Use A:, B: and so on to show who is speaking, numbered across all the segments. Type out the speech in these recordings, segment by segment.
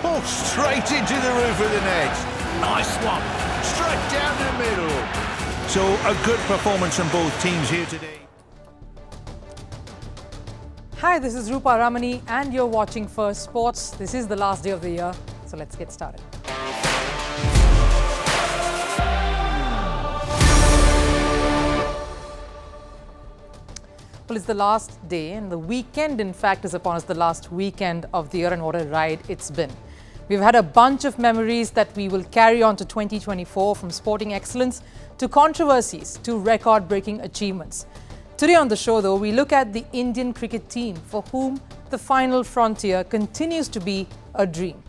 A: Oh, straight into the roof of the net. Nice one. Straight down the middle. So a good performance from both teams here today.
B: Hi, this is Rupha Ramani and you're watching Firstpost. This is the last day of the year, so let's get started. Well, it's the last day and the weekend, in fact, is upon us, the last weekend of the year, and what a ride it's been. We've had a bunch of memories that we will carry on to 2024, from sporting excellence to controversies to record-breaking achievements. Today on the show, though, we look at the Indian cricket team for whom the final frontier continues to be a dream.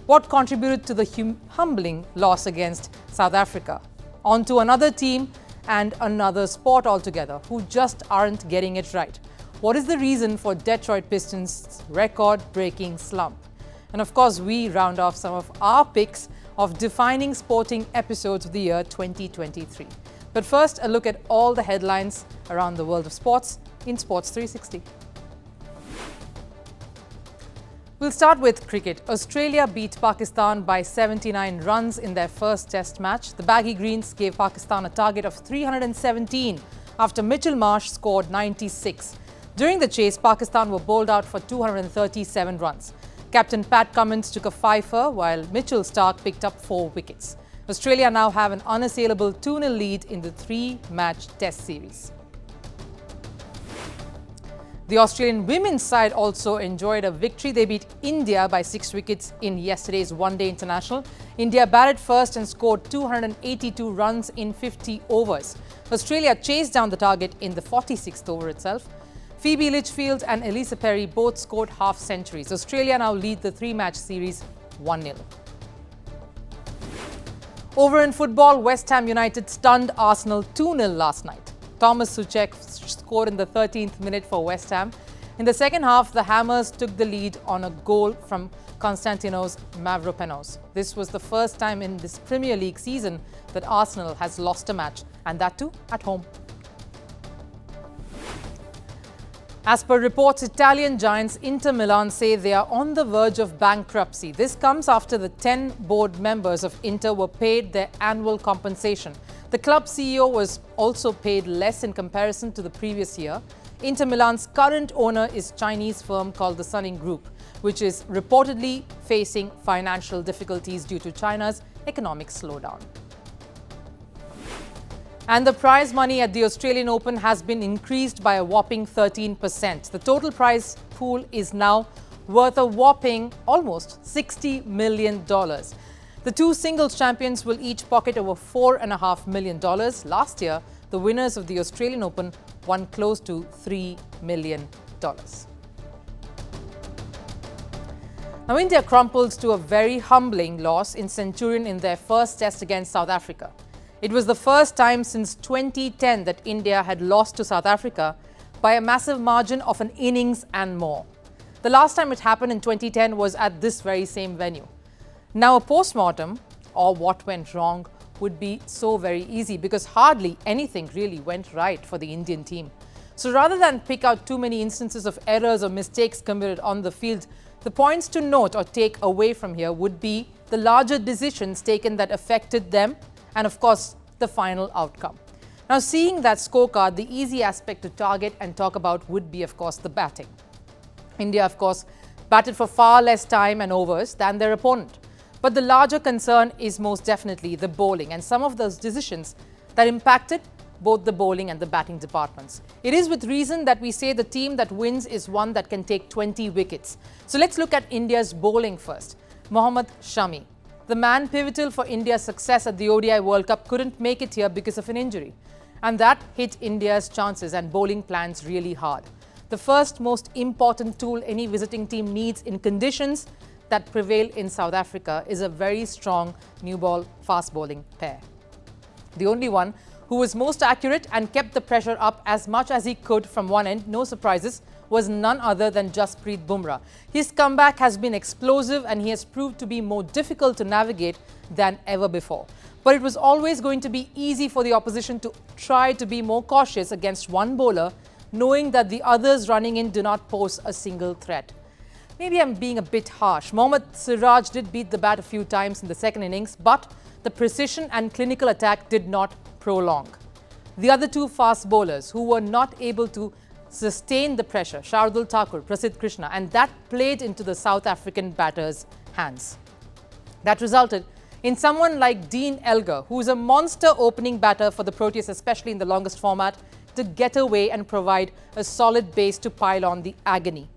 B: What contributed to the humbling loss against South Africa? On to another team and another sport altogether who just aren't getting it right. What is the reason for Detroit Pistons' record-breaking slump? And of course, we round off some of our picks of defining sporting episodes of the year 2023. But first, a look at all the headlines around the world of sports in Sports 360. We'll start with cricket. Australia beat Pakistan by 79 runs in their first test match. The baggy greens gave Pakistan a target of 317 after Mitchell Marsh scored 96. During the chase, Pakistan were bowled out for 237 runs. Captain Pat Cummins took a fifer while Mitchell Starc picked up 4 wickets. Australia now have an unassailable 2-0 lead in the 3-match test series. The Australian women's side also enjoyed a victory. They beat India by 6 wickets in yesterday's one-day international. India batted first and scored 282 runs in 50 overs. Australia chased down the target in the 46th over itself. Phoebe Litchfield and Elisa Perry both scored half-centuries. Australia now lead the 3-match series 1-0. Over in football, West Ham United stunned Arsenal 2-0 last night. Thomas Souček scored in the 13th minute for West Ham. In the second half, the Hammers took the lead on a goal from Konstantinos Mavropanos. This was the first time in this Premier League season that Arsenal has lost a match, and that too at home. As per reports, Italian giants Inter Milan say they are on the verge of bankruptcy. This comes after the 10 board members of Inter were paid their annual compensation. The club CEO was also paid less in comparison to the previous year. Inter Milan's current owner is Chinese firm called the Suning Group, which is reportedly facing financial difficulties due to China's economic slowdown. And the prize money at the Australian Open has been increased by a whopping 13%. The total prize pool is now worth a whopping almost $60 million. The two singles champions will each pocket over $4.5 million. Last year, the winners of the Australian Open won close to $3 million. Now, India crumpled to a very humbling loss in Centurion in their first test against South Africa. It was the first time since 2010 that India had lost to South Africa by a massive margin of an innings and more. The last time it happened in 2010 was at this very same venue. Now, a post-mortem, or what went wrong, would be so very easy because hardly anything really went right for the Indian team. So rather than pick out too many instances of errors or mistakes committed on the field, the points to note or take away from here would be the larger decisions taken that affected them and, of course, the final outcome. Now, seeing that scorecard, the easy aspect to target and talk about would be, of course, the batting. India, of course, batted for far less time and overs than their opponent. But the larger concern is most definitely the bowling and some of those decisions that impacted both the bowling and the batting departments. It is with reason that we say the team that wins is one that can take 20 wickets. So let's look at India's bowling first. Mohammad Shami, the man pivotal for India's success at the ODI World Cup, couldn't make it here because of an injury. And that hit India's chances and bowling plans really hard. The first most important tool any visiting team needs in conditions that prevail in South Africa is a very strong new ball fast bowling pair. The only one who was most accurate and kept the pressure up as much as he could from one end, no surprises, was none other than Jasprit Bumrah. His comeback has been explosive and he has proved to be more difficult to navigate than ever before. But it was always going to be easy for the opposition to try to be more cautious against one bowler, knowing that the others running in do not pose a single threat. Maybe I'm being a bit harsh. Mohammad Siraj did beat the bat a few times in the second innings, but the precision and clinical attack did not prolong. The other two fast bowlers who were not able to sustain the pressure, Shardul Thakur, Prasidh Krishna, and that played into the South African batters' hands. That resulted in someone like Dean Elgar, who is a monster opening batter for the Proteas, especially in the longest format, to get away and provide a solid base to pile on the agony.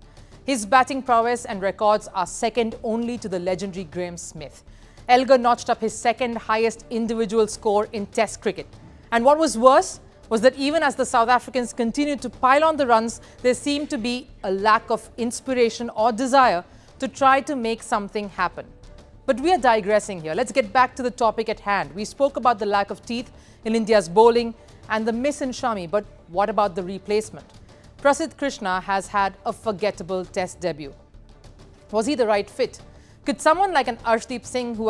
B: His batting prowess and records are second only to the legendary Graeme Smith. Elgar notched up his second highest individual score in Test cricket. And what was worse was that even as the South Africans continued to pile on the runs, there seemed to be a lack of inspiration or desire to try to make something happen. But we are digressing here. Let's get back to the topic at hand. We spoke about the lack of teeth in India's bowling and the miss in Shami, but what about the replacement? Prasidh Krishna has had a forgettable Test debut. Was he the right fit? Could someone like an Arshdeep Singh, who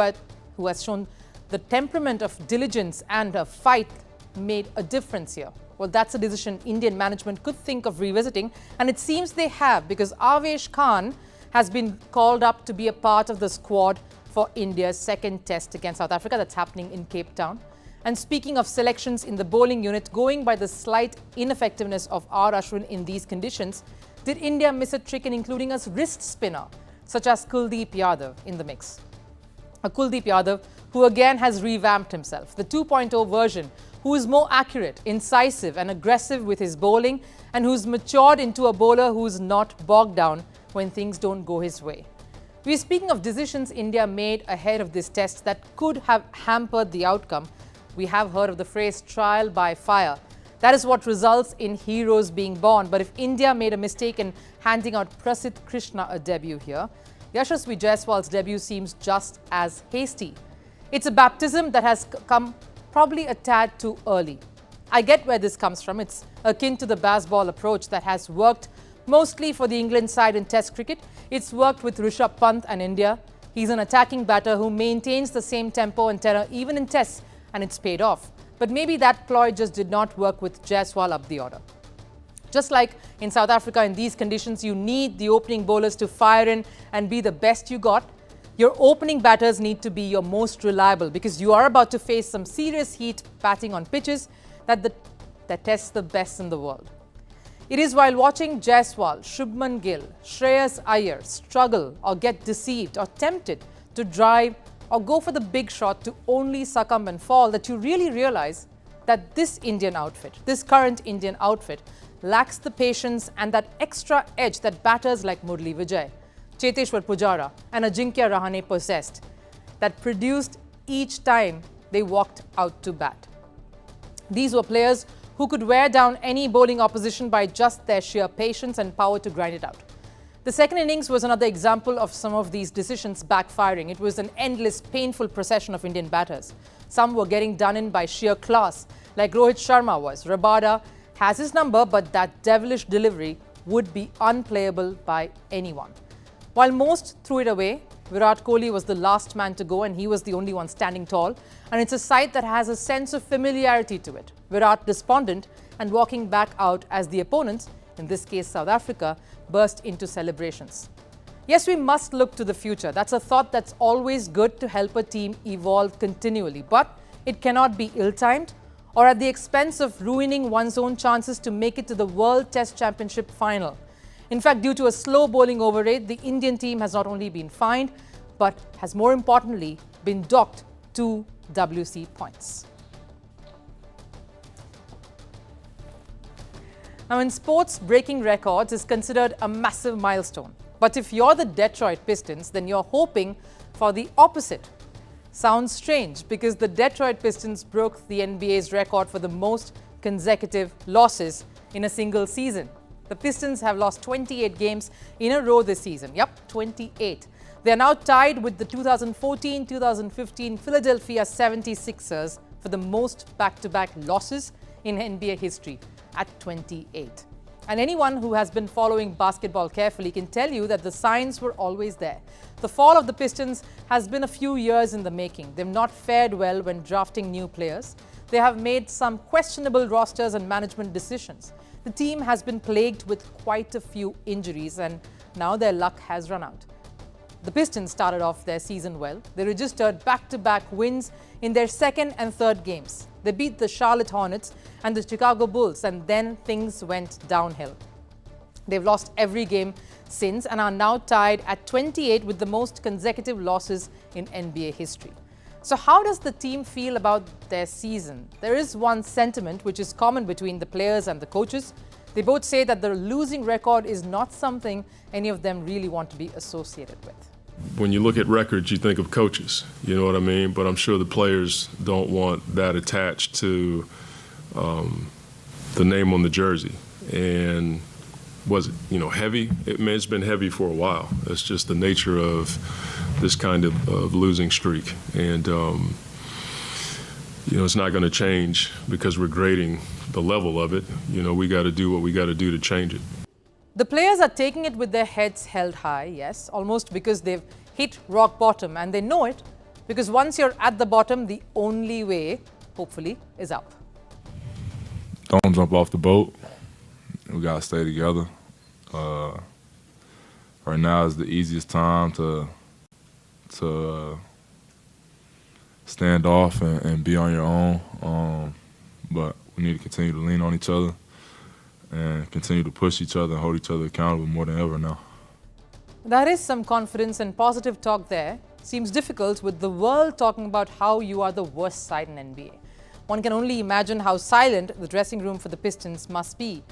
B: has shown the temperament of diligence and a fight, made a difference here? Well, that's a decision Indian management could think of revisiting, and it seems they have, because Avesh Khan has been called up to be a part of the squad for India's second Test against South Africa that's happening in Cape Town. And speaking of selections in the bowling unit, going by the slight ineffectiveness of R. Ashwin in these conditions, did India miss a trick in including a wrist spinner such as Kuldeep Yadav in the mix? A Kuldeep Yadav who again has revamped himself, the 2.0 version, who is more accurate, incisive and aggressive with his bowling, and who's matured into a bowler who's not bogged down when things don't go his way. We're speaking of decisions India made ahead of this Test that could have hampered the outcome. We have heard of the phrase trial by fire. That is what results in heroes being born. But if India made a mistake in handing out Prasidh Krishna a debut here, Yashasvi Jaiswal's debut seems just as hasty. It's a baptism that has come probably a tad too early. I get where this comes from. It's akin to the baseball approach that has worked mostly for the England side in Test cricket. It's worked with Rishabh Pant and India. He's an attacking batter who maintains the same tempo and tenor even in Tests, and it's paid off. But maybe that ploy just did not work with Jaiswal up the order. Just like in South Africa, in these conditions, you need the opening bowlers to fire in and be the best you got. Your opening batters need to be your most reliable, because you are about to face some serious heat batting on pitches that test the best in the world. It is while watching Jaiswal, Shubman Gill, Shreyas Iyer struggle or get deceived or tempted to drive or go for the big shot to only succumb and fall that you really realize that this Indian outfit, this current Indian outfit, lacks the patience and that extra edge that batters like Murli Vijay, Cheteshwar Pujara and Ajinkya Rahane possessed, that produced each time they walked out to bat. These were players who could wear down any bowling opposition by just their sheer patience and power to grind it out. The second innings was another example of some of these decisions backfiring. It was an endless, painful procession of Indian batters. Some were getting done in by sheer class, like Rohit Sharma was. Rabada has his number, but that devilish delivery would be unplayable by anyone. While most threw it away, Virat Kohli was the last man to go, and he was the only one standing tall. And it's a sight that has a sense of familiarity to it. Virat despondent and walking back out as the opponents, in this case South Africa, burst into celebrations. Yes, we must look to the future. That's a thought that's always good to help a team evolve continually. But it cannot be ill-timed or at the expense of ruining one's own chances to make it to the World Test Championship final. In fact, due to a slow bowling over rate, the Indian team has not only been fined, but has more importantly been docked 2 WC points. Now, in sports, breaking records is considered a massive milestone. But if you're the Detroit Pistons, then you're hoping for the opposite. Sounds strange, because the Detroit Pistons broke the NBA's record for the most consecutive losses in a single season. The Pistons have lost 28 games in a row this season. Yep, 28. They are now tied with the 2014-2015 Philadelphia 76ers for the most back-to-back losses in NBA history at 28. And anyone who has been following basketball carefully can tell you that the signs were always there. The fall of the Pistons has been a few years in the making. They've not fared well when drafting new players. They have made some questionable rosters and management decisions. The team has been plagued with quite a few injuries, and now their luck has run out. The Pistons started off their season well. They registered back-to-back wins in their second and third games. They beat the Charlotte Hornets and the Chicago Bulls, and then things went downhill. They've lost every game since and are now tied at 28 with the most consecutive losses in NBA history. So how does the team feel about their season? There is one sentiment which is common between the players and the coaches. They both say that the losing record is not something any of them really want to be associated with.
C: When you look at records, you think of coaches, you know what I mean? But I'm sure the players don't want that attached to the name on the jersey. And was it, heavy? It's been heavy for a while. It's just the nature of this kind of losing streak. And, it's not going to change because we're grading the level of it. We got to do what we got to do to change it.
B: The players are taking it with their heads held high, yes, almost because they've hit rock bottom, and they know it because once you're at the bottom, the only way, hopefully, is up.
D: Don't jump off the boat. We got to stay together. Right now is the easiest time to stand off and be on your own, but we need to continue to lean on each other and continue to push each other and hold each other accountable more than ever now.
B: There is some confidence and positive talk there. Seems difficult with the world talking about how you are the worst side in NBA. One can only imagine how silent the dressing room for the Pistons must be.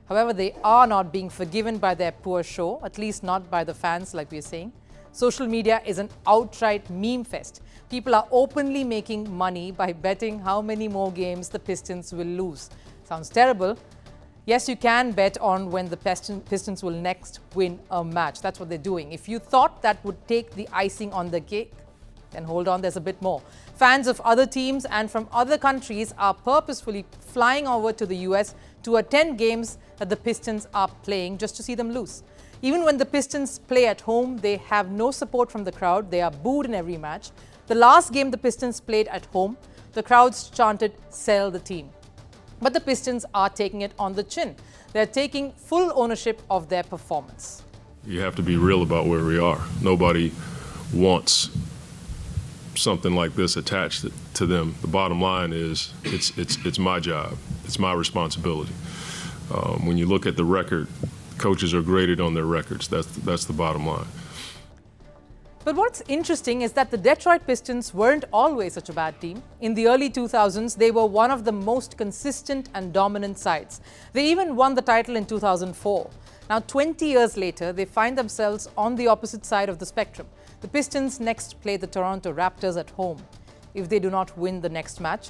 B: However, they are not being forgiven by their poor show, at least not by the fans like we are saying. Social media is an outright meme fest. People are openly making money by betting how many more games the Pistons will lose. Sounds terrible. Yes, you can bet on when the Pistons will next win a match. That's what they're doing. If you thought that would take the icing on the cake, then hold on, there's a bit more. Fans of other teams and from other countries are purposefully flying over to the US to attend games that the Pistons are playing just to see them lose. Even when the Pistons play at home, they have no support from the crowd. They are booed in every match. The last game the Pistons played at home, the crowds chanted, "Sell the team." But the Pistons are taking it on the chin. They're taking full ownership of their performance.
C: You have to be real about where we are. Nobody wants something like this attached to them. The bottom line is it's my job. It's my responsibility. When you look at the record, coaches are graded on their records. That's the bottom line.
B: But what's interesting is that the Detroit Pistons weren't always such a bad team. In the early 2000s, they were one of the most consistent and dominant sides. They even won the title in 2004. Now, 20 years later, they find themselves on the opposite side of the spectrum. The Pistons next play the Toronto Raptors at home. If they do not win the next match,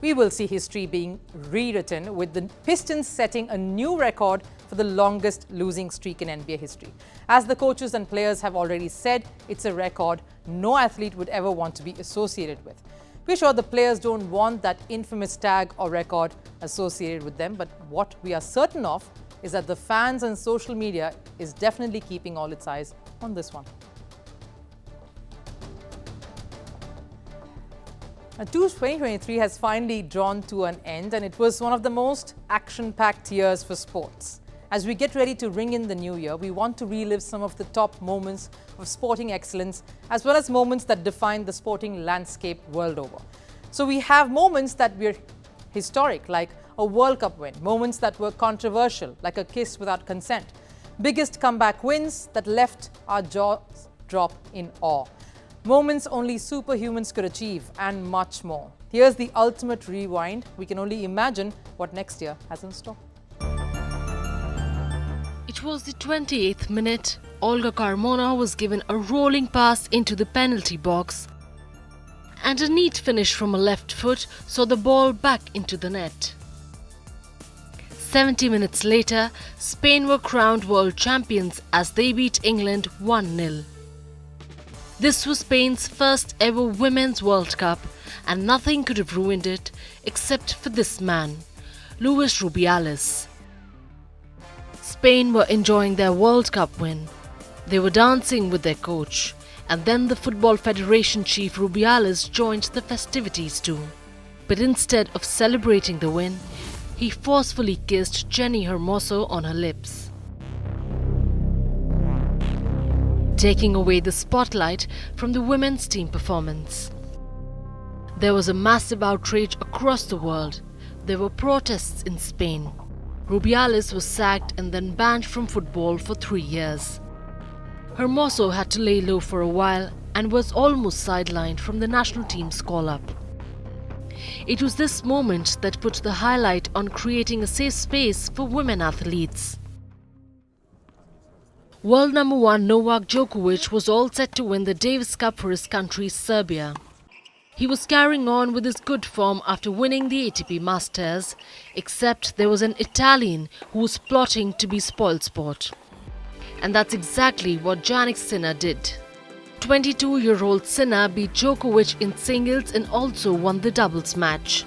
B: we will see history being rewritten, with the Pistons setting a new record for the longest losing streak in NBA history. As the coaches and players have already said, it's a record no athlete would ever want to be associated with. We're sure the players don't want that infamous tag or record associated with them, but what we are certain of is that the fans and social media is definitely keeping all its eyes on this one. 2023 has finally drawn to an end, and it was one of the most action-packed years for sports. As we get ready to ring in the new year, we want to relive some of the top moments of sporting excellence, as well as moments that define the sporting landscape world over. So we have moments that were historic, like a World Cup win, moments that were controversial, like a kiss without consent, biggest comeback wins that left our jaws drop in awe, moments only superhumans could achieve, and much more. Here's the ultimate rewind. We can only imagine what next year has in store.
E: It was the 28th minute. Olga Carmona was given a rolling pass into the penalty box, and a neat finish from a left foot saw the ball back into the net. 70 minutes later, Spain were crowned world champions as they beat England 1-0. This was Spain's first ever Women's World Cup, and nothing could have ruined it except for this man, Luis Rubiales. Spain were enjoying their World Cup win. They were dancing with their coach, and then the Football Federation chief Rubiales joined the festivities too. But instead of celebrating the win, he forcefully kissed Jenny Hermoso on her lips. taking away the spotlight from the women's team performance. There was a massive outrage across the world. There were protests in Spain. Rubiales was sacked and then banned from football for 3 years. Hermoso had to lay low for a while and was almost sidelined from the national team's call-up. It was this moment that put the highlight on creating a safe space for women athletes. World number 1 Novak Djokovic was all set to win the Davis Cup for his country, Serbia. He was carrying on with his good form after winning the ATP Masters, except there was an Italian who was plotting to be spoilsport. And that's exactly what Jannik Sinner did. 22-year-old Sinner beat Djokovic in singles and also won the doubles match.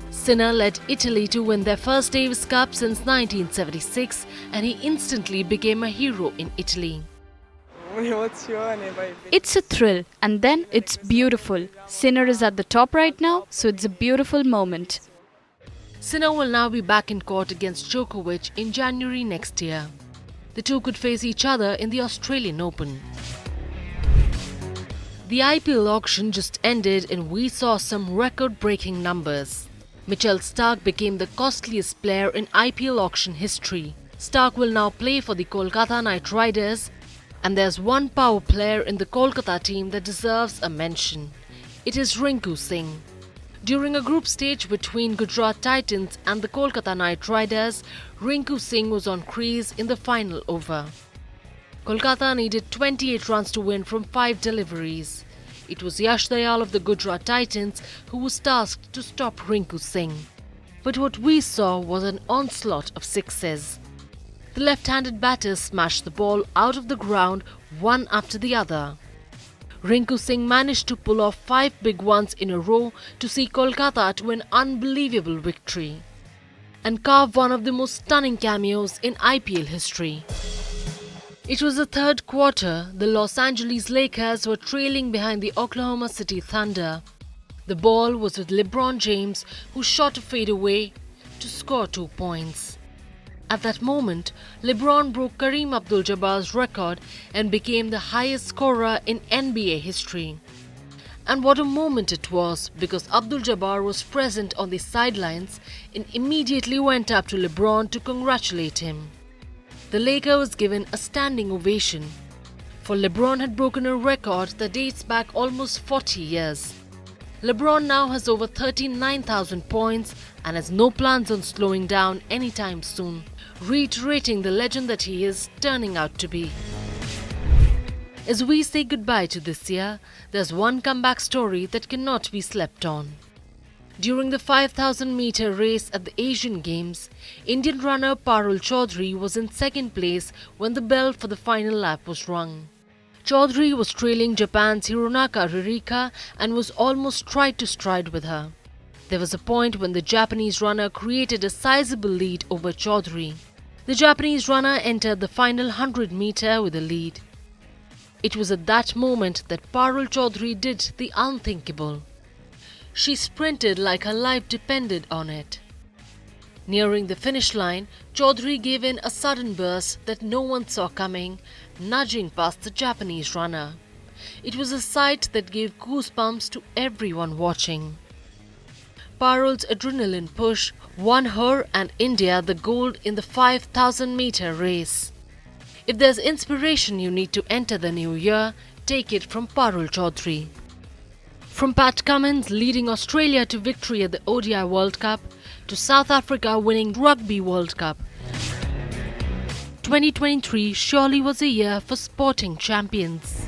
E: Sinner led Italy to win their first Davis Cup since 1976, and he instantly became a hero in Italy.
F: It's a thrill, and then it's beautiful. Sinner is at the top right now, so it's a beautiful moment.
E: Sinner will now be back in court against Djokovic in January next year. The two could face each other in the Australian Open. The IPL auction just ended and we saw some record-breaking numbers. Mitchell Starc became the costliest player in IPL auction history. Starc will now play for the Kolkata Knight Riders, and there's one power player in the Kolkata team that deserves a mention. It is Rinku Singh. During a group stage between Gujarat Titans and the Kolkata Knight Riders, Rinku Singh was on crease in the final over. Kolkata needed 28 runs to win from 5 deliveries. It was Yash Dayal of the Gujarat Titans who was tasked to stop Rinku Singh. But what we saw was an onslaught of sixes. The left-handed batter smashed the ball out of the ground one after the other. Rinku Singh managed to pull off 5 big ones in a row to see Kolkata to an unbelievable victory and carve one of the most stunning cameos in IPL history. It was the third quarter. The Los Angeles Lakers were trailing behind the Oklahoma City Thunder. The ball was with LeBron James, who shot a fadeaway to score 2 points. At that moment, LeBron broke Kareem Abdul-Jabbar's record and became the highest scorer in NBA history. And what a moment it was, because Abdul-Jabbar was present on the sidelines and immediately went up to LeBron to congratulate him. The Laker was given a standing ovation, for LeBron had broken a record that dates back almost 40 years. LeBron now has over 39,000 points and has no plans on slowing down anytime soon, reiterating the legend that he is turning out to be. As we say goodbye to this year, there's one comeback story that cannot be slept on. During the 5,000-meter race at the Asian Games, Indian runner Parul Chaudhary was in second place when the bell for the final lap was rung. Chaudhary was trailing Japan's Hironaka Ririka and was almost stride to stride with her. There was a point when the Japanese runner created a sizable lead over Chaudhary. The Japanese runner entered the final 100-meter with a lead. It was at that moment that Parul Chaudhary did the unthinkable. She sprinted like her life depended on it. Nearing the finish line, Chaudhary gave in a sudden burst that no one saw coming, nudging past the Japanese runner. It was a sight that gave goosebumps to everyone watching. Parul's adrenaline push won her and India the gold in the 5,000-meter race. If there's inspiration you need to enter the new year, take it from Parul Chaudhary. From Pat Cummins leading Australia to victory at the ODI World Cup, to South Africa winning Rugby World Cup, 2023 surely was a year for sporting champions.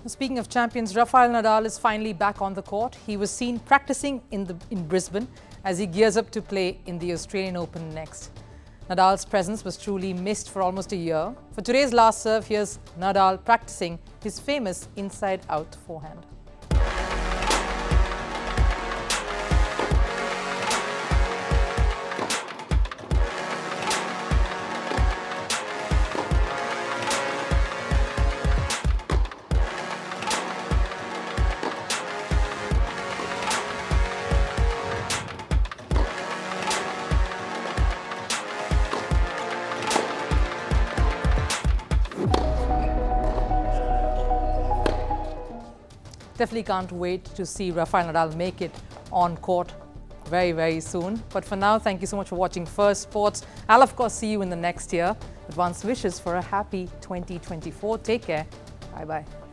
B: Speaking of champions, Rafael Nadal is finally back on the court. He was seen practicing in Brisbane as he gears up to play in the Australian Open next. Nadal's presence was truly missed for almost a year. For today's last serve, here's Nadal practicing his famous inside-out forehand. Definitely can't wait to see Rafael Nadal make it on court very, very soon. But for now, thank you so much for watching First Sports. I'll of course see you in the next year. Advance wishes for a happy 2024. Take care. Bye-bye.